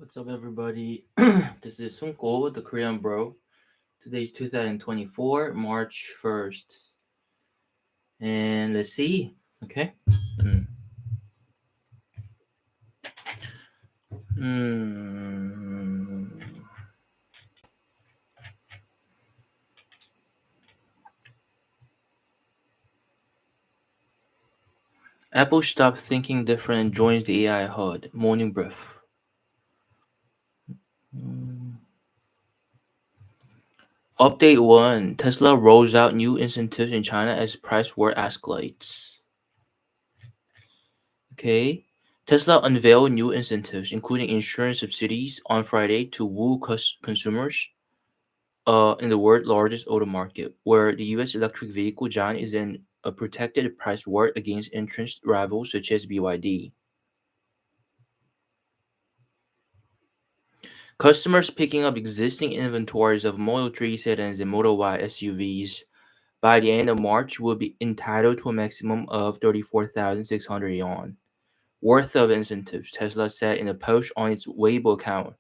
What's up, everybody? This is Sunko, the Korean bro. Today's 2024, March 1st. And let's see. Okay. Hmm. Hmm. Apple stopped thinking different and joins the AI HUD. Morning breath. Hmm. Update 1. Tesla rolls out new incentives in China as price war escalates. Okay. Tesla unveiled new incentives, including insurance subsidies, on Friday to woo consumers in the world's largest auto market, where the U.S. electric vehicle giant is in a protected price war against entrenched rivals such as BYD. Customers picking up existing inventories of Model 3 sedans and Model Y SUVs by the end of March will be entitled to a maximum of 34,600 yuan worth of incentives, Tesla said in a post on its Weibo account.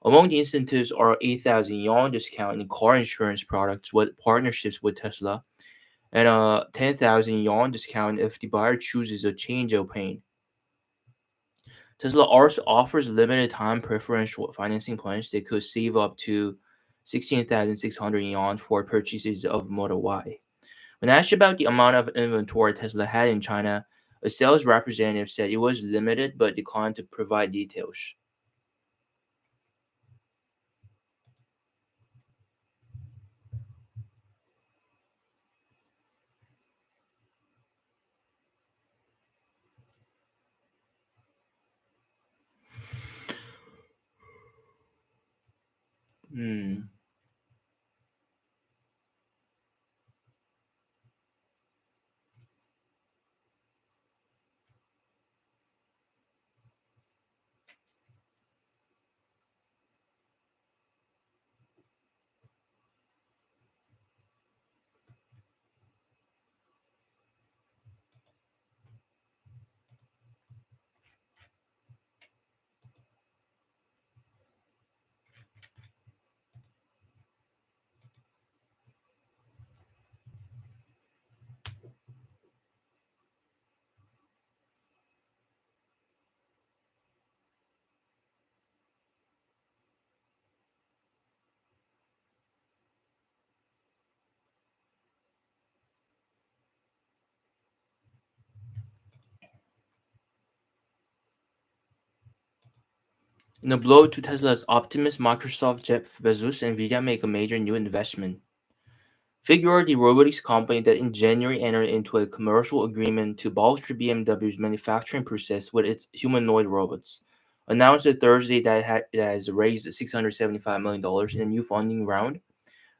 Among the incentives are 8,000 yuan discount in car insurance products with partnerships with Tesla and a 10,000 yuan discount if the buyer chooses a change of paint. Tesla also offers limited time preferential financing plans that could save up to 16,600 yuan for purchases of Model Y. When asked about the amount of inventory Tesla had in China, a sales representative said it was limited but declined to provide details. Hmm. In a blow to Tesla's optimism, Microsoft, Jeff Bezos, and Nvidia make a major new investment. Figure, the robotics company that in January entered into a commercial agreement to bolster BMW's manufacturing process with its humanoid robots, announced on Thursday that it has raised $675 million in a new funding round,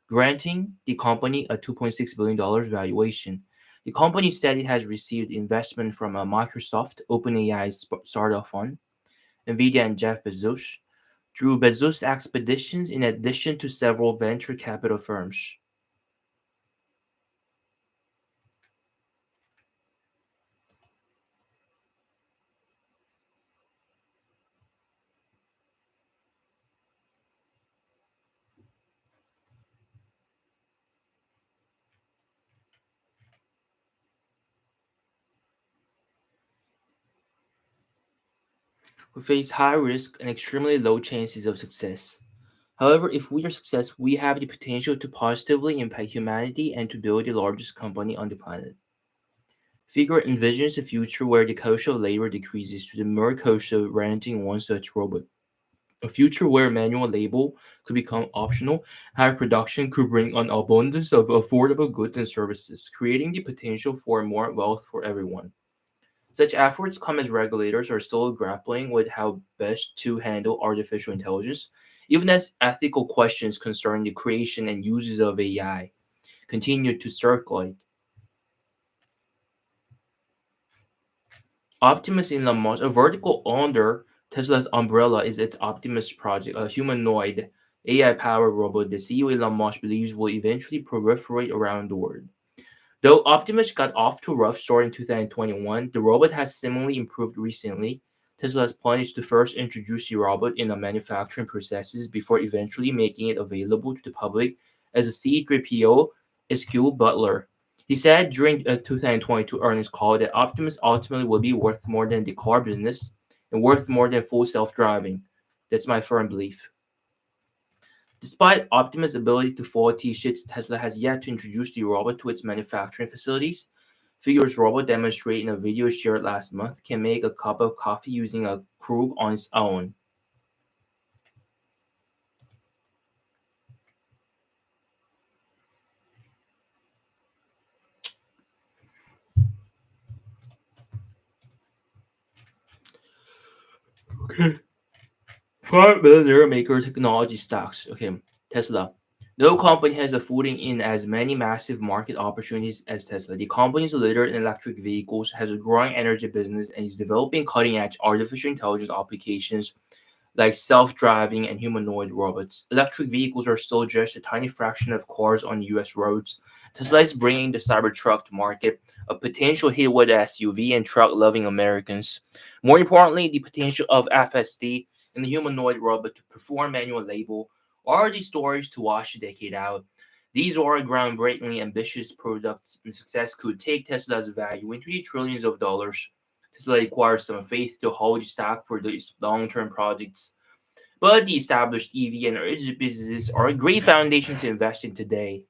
granting the company a $2.6 billion valuation. The company said it has received investment from a Microsoft, OpenAI startup fund, Nvidia, and Jeff Bezos, through Bezos Expeditions in addition to several venture capital firms. We face high risk and extremely low chances of success. However, if we are successful, we have the potential to positively impact humanity and to build the largest company on the planet. Figure envisions a future where the cost of labor decreases to the mere cost of renting one such robot. A future where manual labor could become optional, high production could bring an abundance of affordable goods and services, creating the potential for more wealth for everyone. Such efforts come as regulators are still grappling with how best to handle artificial intelligence, even as ethical questions concerning the creation and uses of AI continue to circulate. Optimus Elon Musk, a vertical under Tesla's umbrella, is its Optimus project, a humanoid AI-powered robot that CEO Elon Musk believes will eventually proliferate around the world. Though Optimus got off to a rough start in 2021, the robot has seemingly improved recently, Tesla's plan is to first introduce the robot in the manufacturing processes before eventually making it available to the public as a C3PO SQ Butler. He said during a 2022 earnings call that Optimus ultimately will be worth more than the car business and worth more than full self-driving. That's my firm belief. Despite Optimus' ability to follow T-shits, Tesla has yet to introduce the robot to its manufacturing facilities. Figure's robot demonstrated in a video shared last month can make a cup of coffee using a Krug on its own. Okay. $5 billion maker technology stocks. Okay, Tesla. No company has a footing in as many massive market opportunities as Tesla. The company's leader in electric vehicles, has a growing energy business, and is developing cutting-edge artificial intelligence applications like self-driving and humanoid robots. Electric vehicles are still just a tiny fraction of cars on US roads. Tesla is bringing the Cybertruck to market, a potential hit with SUV and truck-loving Americans. More importantly, the potential of FSD and the humanoid robot to perform manual labor are the stories to watch a decade out. These are groundbreakingly ambitious products, and success could take Tesla's value into the trillions of dollars. Tesla requires some faith to hold stock for these long-term projects, but the established EV and energy businesses are a great foundation to invest in today.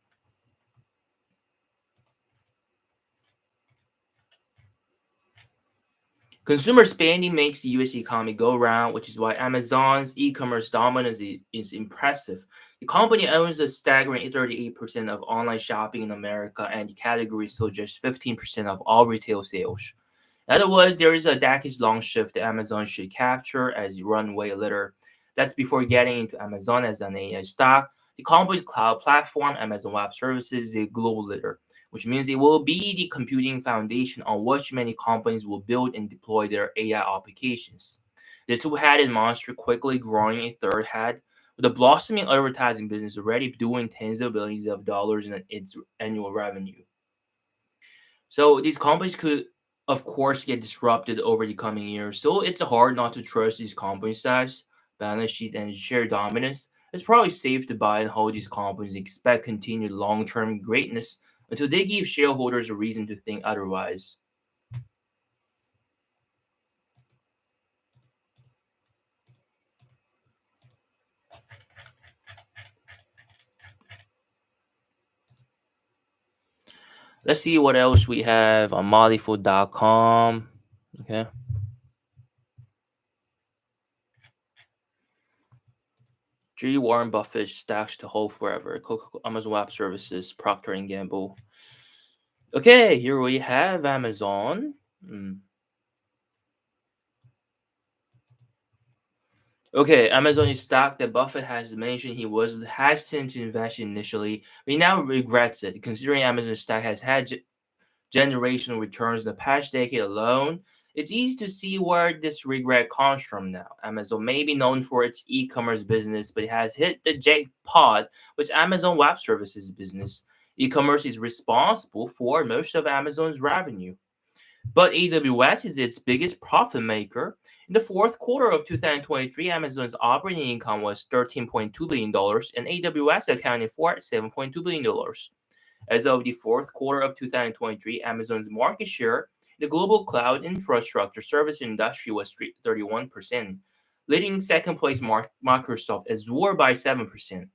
Consumer spending makes the US economy go round, which is why Amazon's e-commerce dominance is impressive. The company owns a staggering 38% of online shopping in America, and the category is still just 15% of all retail sales. In other words, there is a decades-long shift that Amazon should capture as the runway leader. That's before getting into Amazon as an AI stock. The company's cloud platform, Amazon Web Services, is a global leader, which means it will be the computing foundation on which many companies will build and deploy their AI applications. The two-headed monster quickly growing a third head, with a blossoming advertising business already doing tens of billions of dollars in its annual revenue. So these companies could, of course, get disrupted over the coming years. So it's hard not to trust these company size, balance sheet, and share dominance. It's probably safe to buy and hold these companies and expect continued long-term greatness until they give shareholders a reason to think otherwise. Let's see what else we have on mollyfood.com. Okay. G. Warren Buffett stacks to hold forever. Amazon Web Services, Procter and Gamble. Okay, here we have Amazon. Okay, Amazon is stock that Buffett has mentioned he was hesitant to invest in initially, but he now regrets it, considering Amazon stock has had generational returns in the past decade alone. It's easy to see where this regret comes from now. Amazon may be known for its e-commerce business, but it has hit the jackpot with Amazon Web Services business. E-commerce is responsible for most of Amazon's revenue. But AWS is its biggest profit maker. In the fourth quarter of 2023, Amazon's operating income was $13.2 billion, and AWS accounted for $7.2 billion. As of the fourth quarter of 2023, Amazon's market share in the global cloud infrastructure service industry was 31%, leading second place Microsoft Azure by 7%.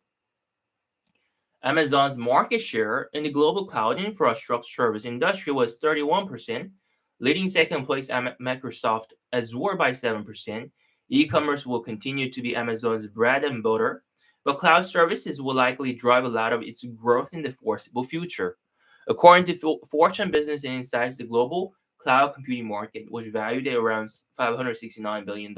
Amazon's market share in the global cloud infrastructure service industry was 31%, leading second place Microsoft Azure by 7%. E-commerce will continue to be Amazon's bread and butter, but cloud services will likely drive a lot of its growth in the foreseeable future. According to Fortune Business Insights, the global cloud computing market was valued at around $569 billion.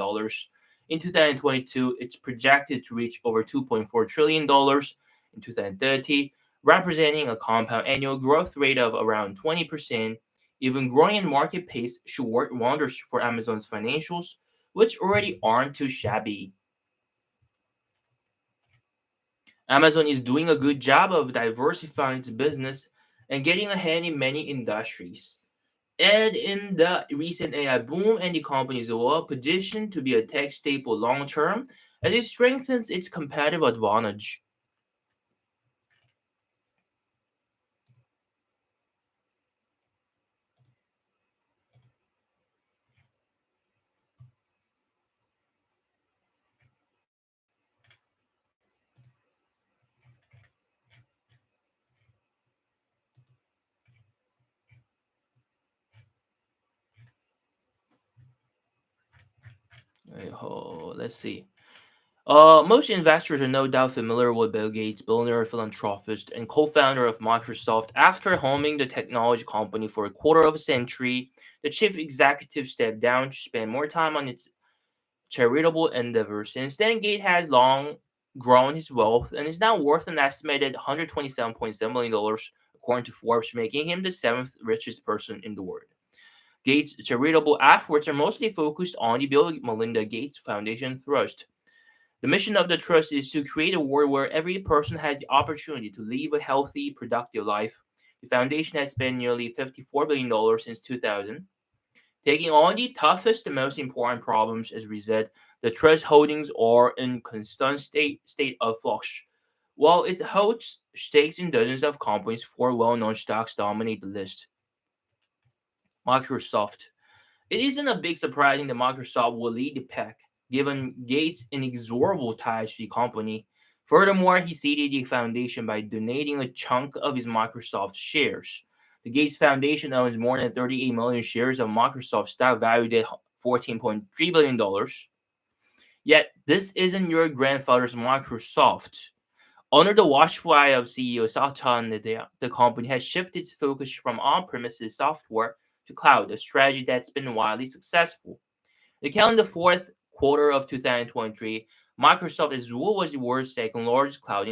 In 2022, it's projected to reach over $2.4 trillion in 2030, representing a compound annual growth rate of around 20%. Even growing in market pace should work wonders for Amazon's financials, which already aren't too shabby. Amazon is doing a good job of diversifying its business and getting ahead in many industries. And in the recent AI boom, and the company is well positioned to be a tech staple long term as it strengthens its competitive advantage. let's see. Most investors are no doubt familiar with Bill Gates, billionaire philanthropist and co-founder of Microsoft. After helming the technology company for a quarter of a century, the chief executive stepped down to spend more time on its charitable endeavors. Since then, Gates has long grown his wealth and is now worth an estimated $127.7 million, according to Forbes, making him the seventh richest person in the world. Gates' charitable efforts are mostly focused on the Bill and Melinda Gates Foundation Trust. The mission of the trust is to create a world where every person has the opportunity to live a healthy, productive life. The foundation has spent nearly $54 billion since 2000, taking on the toughest and most important problems. As we said, the trust holdings are in constant state of flux. While it holds stakes in dozens of companies, four well-known stocks dominate the list. Microsoft. It isn't a big surprising that Microsoft will lead the pack, given Gates' inexorable ties to the company. Furthermore, he seeded the foundation by donating a chunk of his Microsoft shares. The Gates Foundation owns more than 38 million shares of Microsoft stock valued at $14.3 billion. Yet, this isn't your grandfather's Microsoft. Under the watchful eye of CEO Satya Nadella, the company has shifted its focus from on-premises software to cloud, a strategy that's been widely successful. The calendar fourth quarter of 2023, Microsoft Azure was the world's second largest cloud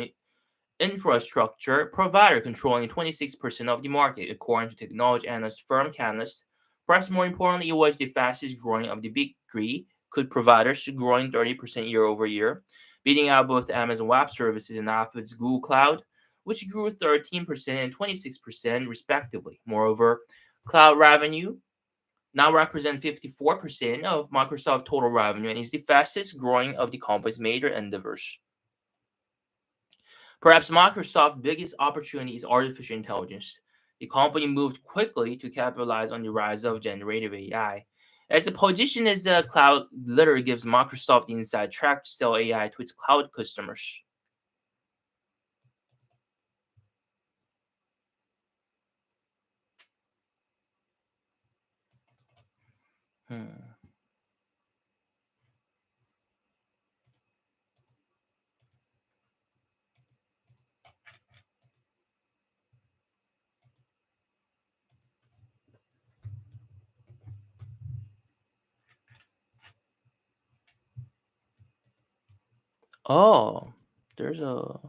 infrastructure provider, controlling 26% of the market, according to technology analyst firm Canalys. Perhaps more importantly, it was the fastest growing of the big three cloud providers, growing 30% year over year, beating out both Amazon Web Services and Alphabet's Google Cloud, which grew 13% and 26% respectively. Moreover, cloud revenue now represents 54% of Microsoft total revenue and is the fastest growing of the company's major endeavors. Perhaps Microsoft's biggest opportunity is artificial intelligence. The company moved quickly to capitalize on the rise of generative AI. As a position as a cloud leader gives Microsoft the inside track to sell AI to its cloud customers. Hmm. Oh, there's a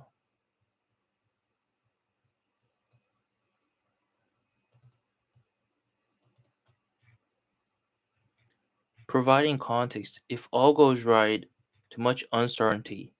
providing context. If all goes right, too much uncertainty.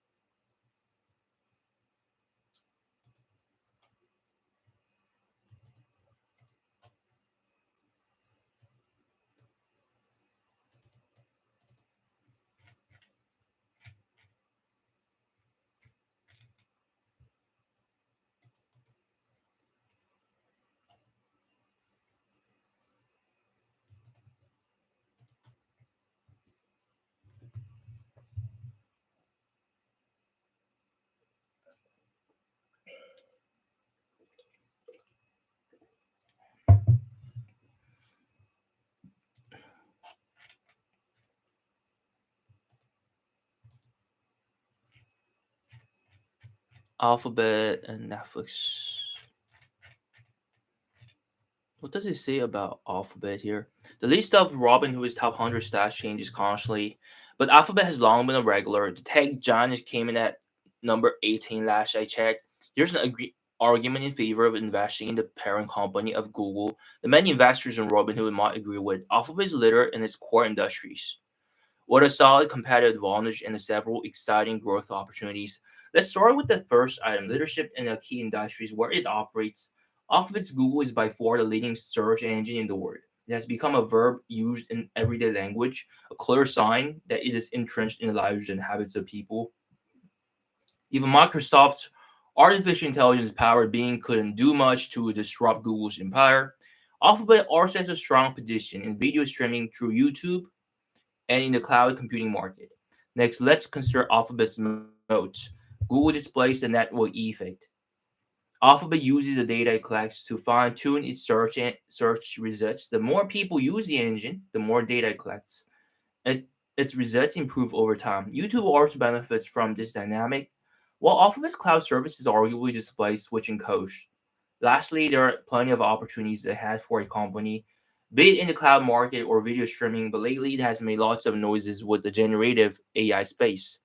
Alphabet and Netflix. What does it say about Alphabet here? The list of Robinhood's top 100 stocks changes constantly, but Alphabet has long been a regular. The tech giant came in at number 18 last I checked. There's an argument in favor of investing in the parent company of Google that many investors in Robinhood might agree with. Alphabet is leader in its core industries, with a solid competitive advantage and several exciting growth opportunities. Let's start with the first item, leadership in the key industries where it operates. Alphabet's Google is by far the leading search engine in the world. It has become a verb used in everyday language, a clear sign that it is entrenched in the lives and habits of people. Even Microsoft's artificial intelligence powered Bing couldn't do much to disrupt Google's empire. Alphabet also has a strong position in video streaming through YouTube and in the cloud computing market. Next, let's consider Alphabet's moats. Google displays the network effect. Alphabet uses the data it collects to fine-tune its search results. The more people use the engine, the more data it collects, and its results improve over time. YouTube also benefits from this dynamic, while Alphabet's cloud services arguably display switching costs. Lastly, there are plenty of opportunities ahead for a company, be it in the cloud market or video streaming, but lately it has made lots of noises with the generative AI space.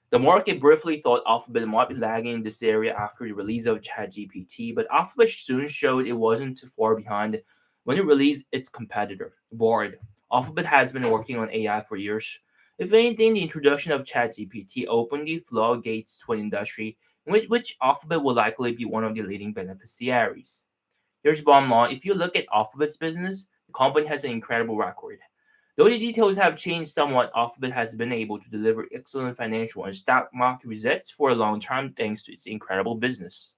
The market briefly thought Alphabet might be lagging in this area after the release of ChatGPT, but Alphabet soon showed it wasn't too far behind when it released its competitor, Bard. Alphabet has been working on AI for years. If anything, the introduction of ChatGPT opened the floodgates to an industry in which Alphabet will likely be one of the leading beneficiaries. Here's the bottom line: if you look at Alphabet's business, the company has an incredible record. Though the details have changed somewhat, Alphabet has been able to deliver excellent financial and stock market results for a long time thanks to its incredible business.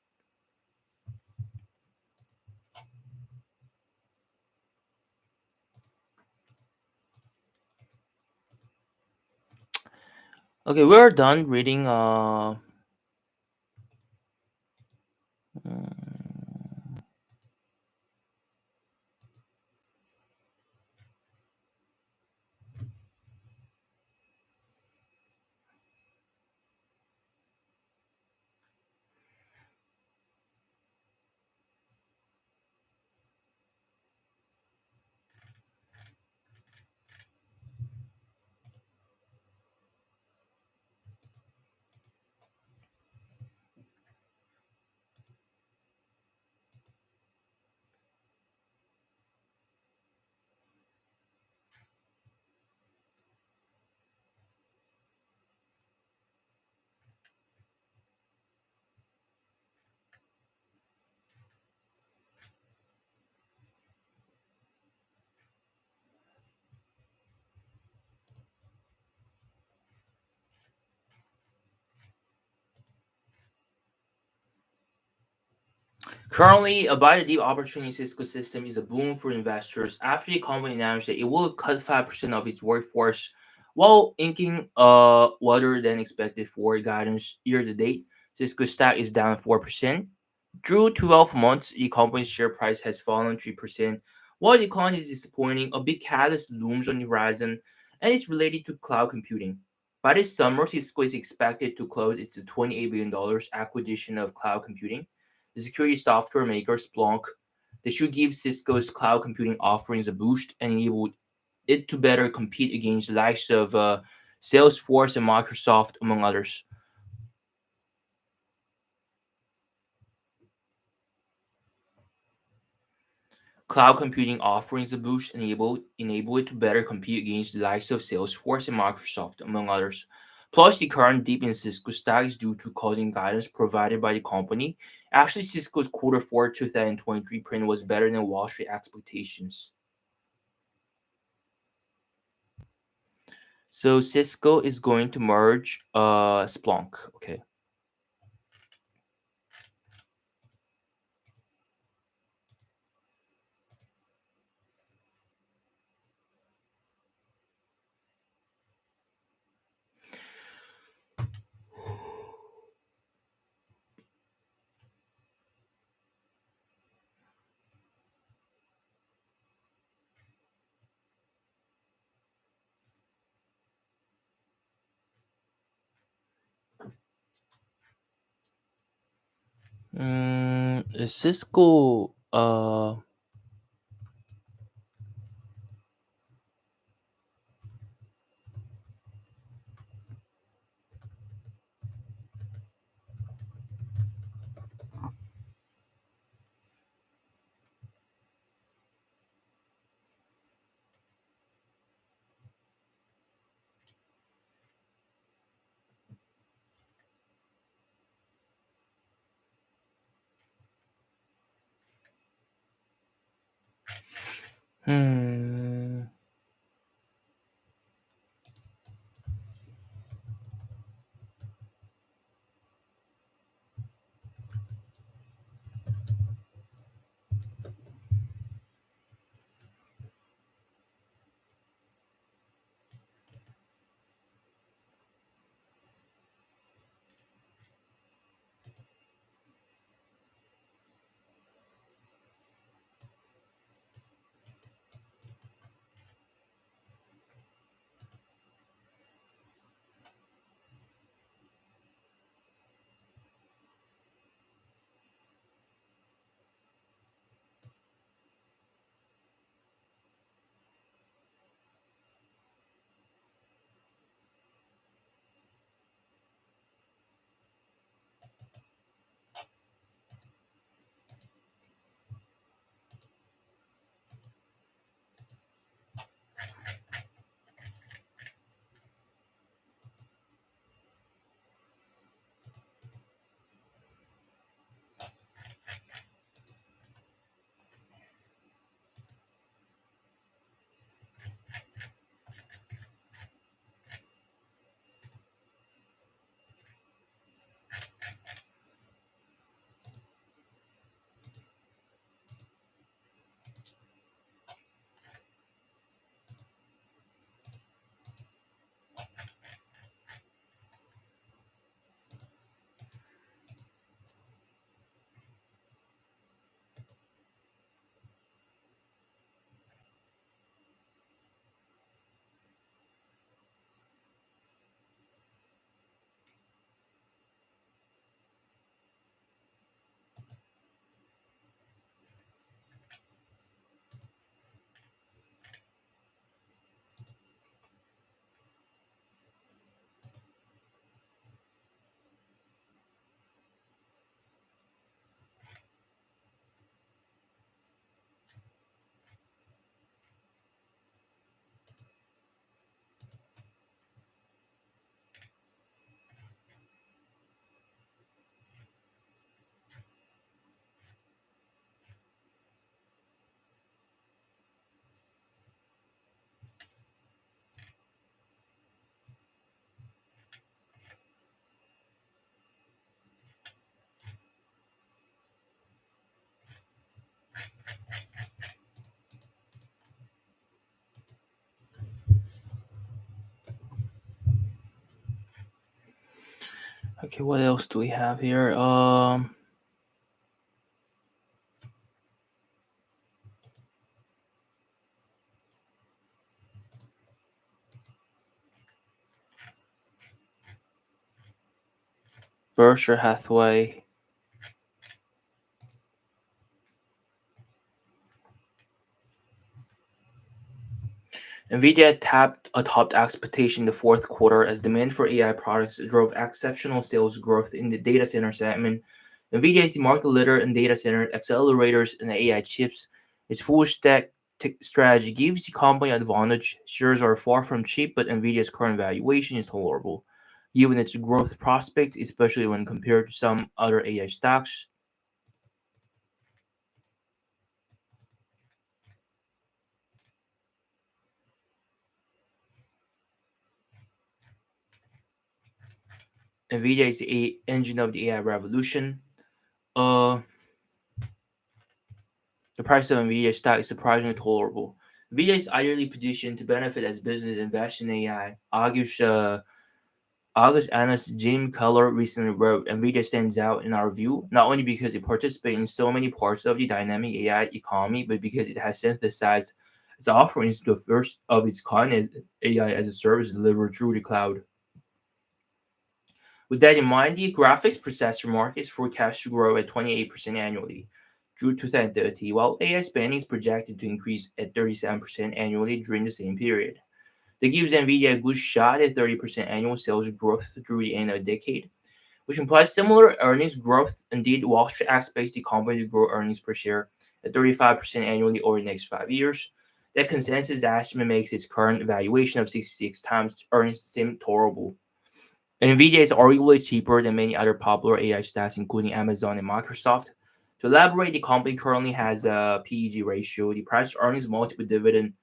Okay, we're done reading. Mm, Currently, a buy the deep opportunity Cisco system is a boom for investors after the company announced that it will cut 5% of its workforce while inking weather than expected for guidance year to date. Cisco stock is down 4%. Through 12 months, the company's share price has fallen 3%. While the decline is disappointing, a big catalyst looms on the horizon and it's related to cloud computing. By this summer, Cisco is expected to close its $28 billion acquisition of cloud computing. The security software maker Splunk. This should give Cisco's cloud computing offerings a boost and enable it to better compete against the likes of Salesforce and Microsoft, among others. Cloud computing offerings a boost enable it to better compete against the likes of Salesforce and Microsoft, among others. Plus, the current dip in Cisco stock is due to causing guidance provided by the company. Actually, Cisco's quarter four 2023 print was better than Wall Street expectations. So Cisco is going to merge Splunk. Okay. Is Cisco Hmm. Okay, what else do we have here? Berkshire Hathaway. Nvidia topped expectation in the fourth quarter as demand for AI products drove exceptional sales growth in the data center segment. Nvidia is the market leader in data center accelerators and AI chips. Its full stack strategy gives the company advantage. Shares are far from cheap, but Nvidia's current valuation is tolerable, given its growth prospects, especially when compared to some other AI stocks. Nvidia is the engine of the AI revolution. Uh, The price of Nvidia stock is surprisingly tolerable. Nvidia is ideally positioned to benefit as businesses invest in AI. August analyst Jim Keller recently wrote, Nvidia stands out in our view, not only because it participates in so many parts of the dynamic AI economy, but because it has synthesized its offerings to the first of its kind as AI as a service delivered through the cloud. With that in mind, the graphics processor market is forecast to grow at 28% annually through 2030, while AI spending is projected to increase at 37% annually during the same period. That gives NVIDIA a good shot at 30% annual sales growth through the end of the decade, which implies similar earnings growth. Indeed, Wall Street expects the company to grow earnings per share at 35% annually over the next 5 years. That consensus estimate makes its current valuation of 66 times earnings seem tolerable. NVIDIA is arguably cheaper than many other popular AI stocks, including Amazon and Microsoft. To elaborate, the company currently has a PEG ratio, the price to earnings multiple dividend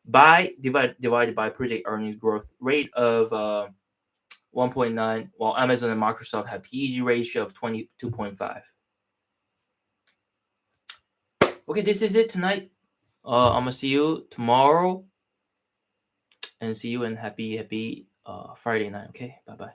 by divided by project earnings growth rate of 1.9, while Amazon and Microsoft have PEG ratio of 22.5. Okay, this is it tonight. I'm gonna see you tomorrow, and see you and happy Friday night. Okay, bye bye.